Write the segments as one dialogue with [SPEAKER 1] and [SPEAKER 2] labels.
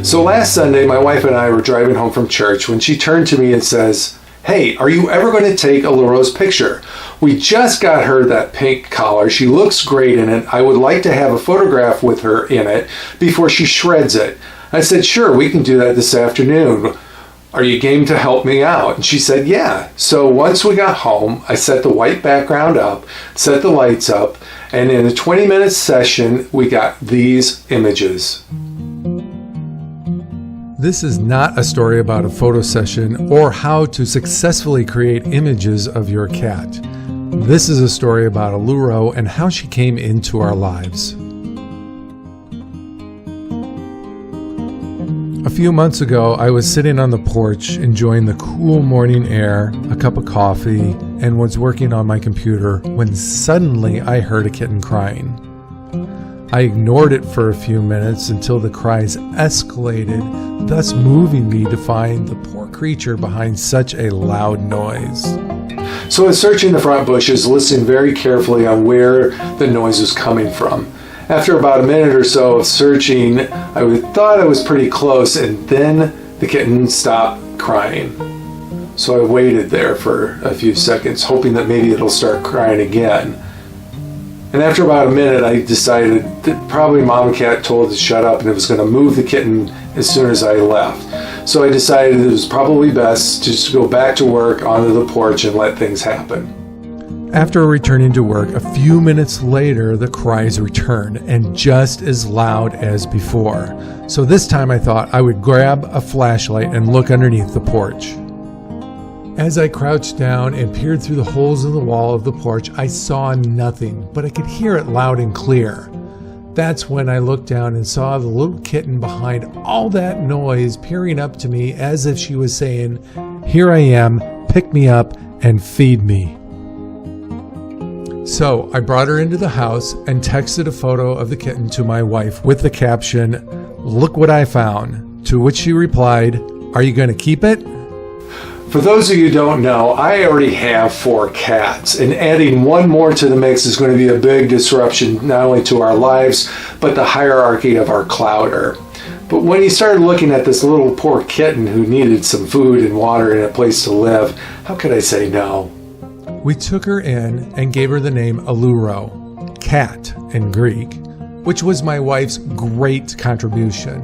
[SPEAKER 1] So last Sunday, my wife and I were driving home from church when she turned to me and says, "Hey, are you ever going to take Ailuro's picture? We just got her that pink collar. She looks great in it. I would like to have a photograph with her in it before she shreds it." I said, "Sure, we can do that this afternoon. Are you game to help me out?" And she said, "Yeah." So once we got home, I set the white background up, set the lights up, and in a 20-minute session, we got these images. This is not a story about a photo session or how to successfully create images of your cat. This is a story about Ailuro and how she came into our lives. A few months ago, I was sitting on the porch enjoying the cool morning air, a cup of coffee, and was working on my computer when suddenly I heard a kitten crying. I ignored it for a few minutes until the cries escalated, thus moving me to find the poor creature behind such a loud noise. So I was searching the front bushes, listening very carefully on where the noise was coming from. After about a minute or so of searching, I thought I was pretty close, and then the kitten stopped crying. So I waited there for a few seconds, hoping that maybe it'll start crying again. And after about a minute, I decided that probably mom cat told it to shut up and it was going to move the kitten as soon as I left. So I decided it was probably best just to go back to work onto the porch and let things happen. After returning to work, a few minutes later, the cries returned and just as loud as before. So this time I thought I would grab a flashlight and look underneath the porch. As I crouched down and peered through the holes in the wall of the porch, I saw nothing, but I could hear it loud and clear. That's when I looked down and saw the little kitten behind all that noise peering up to me as if she was saying, "Here I am, pick me up and feed me." So I brought her into the house and texted a photo of the kitten to my wife with the caption, "Look what I found," to which she replied, "Are you going to keep it?" For those of you who don't know, I already have 4 cats, and adding one more to the mix is going to be a big disruption not only to our lives, but the hierarchy of our clouder. But when you started looking at this little poor kitten who needed some food and water and a place to live, how could I say no? We took her in and gave her the name Ailuro, cat in Greek, which was my wife's great contribution.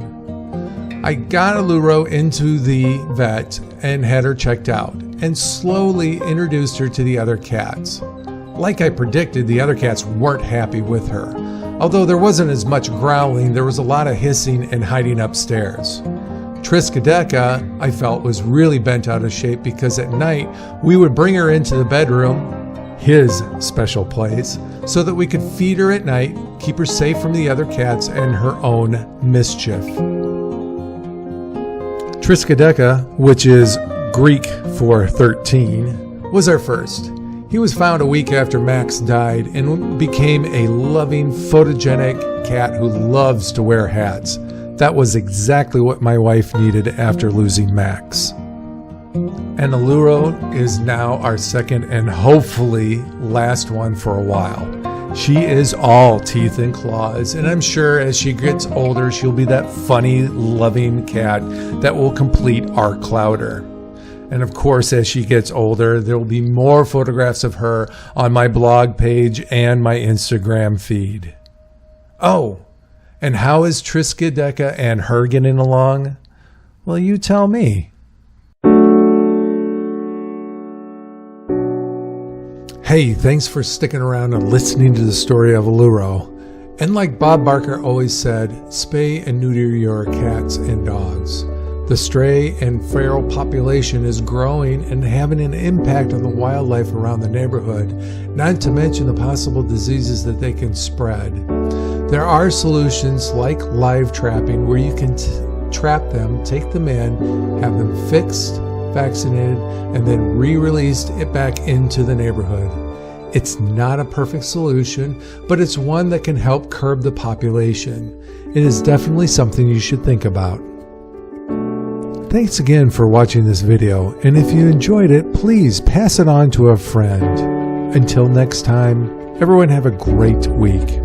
[SPEAKER 1] I got Ailuro into the vet and had her checked out, and slowly introduced her to the other cats. Like I predicted, the other cats weren't happy with her. Although there wasn't as much growling, there was a lot of hissing and hiding upstairs. Triskaideka, I felt, was really bent out of shape because at night we would bring her into the bedroom, his special place, so that we could feed her at night, keep her safe from the other cats and her own mischief. Triskaideka, which is Greek for 13, was our first. He was found a week after Max died and became a loving, photogenic cat who loves to wear hats. That was exactly what my wife needed after losing Max. And Ailuro is now our second and hopefully last one for a while. She is all teeth and claws, and I'm sure as she gets older, she'll be that funny, loving cat that will complete our clouder. And of course, as she gets older, there will be more photographs of her on my blog page and my Instagram feed. Oh, and how is Triskaideka and her getting along? Well, you tell me. Hey, thanks for sticking around and listening to the story of Ailuro. And like Bob Barker always said, spay and neuter your cats and dogs. The stray and feral population is growing and having an impact on the wildlife around the neighborhood, not to mention the possible diseases that they can spread. There are solutions like live trapping where you can trap them, take them in, have them fixed, vaccinated, and then re-released it back into the neighborhood. It's not a perfect solution, but it's one that can help curb the population. It is definitely something you should think about. Thanks again for watching this video, and if you enjoyed it, please pass it on to a friend. Until next time, everyone have a great week.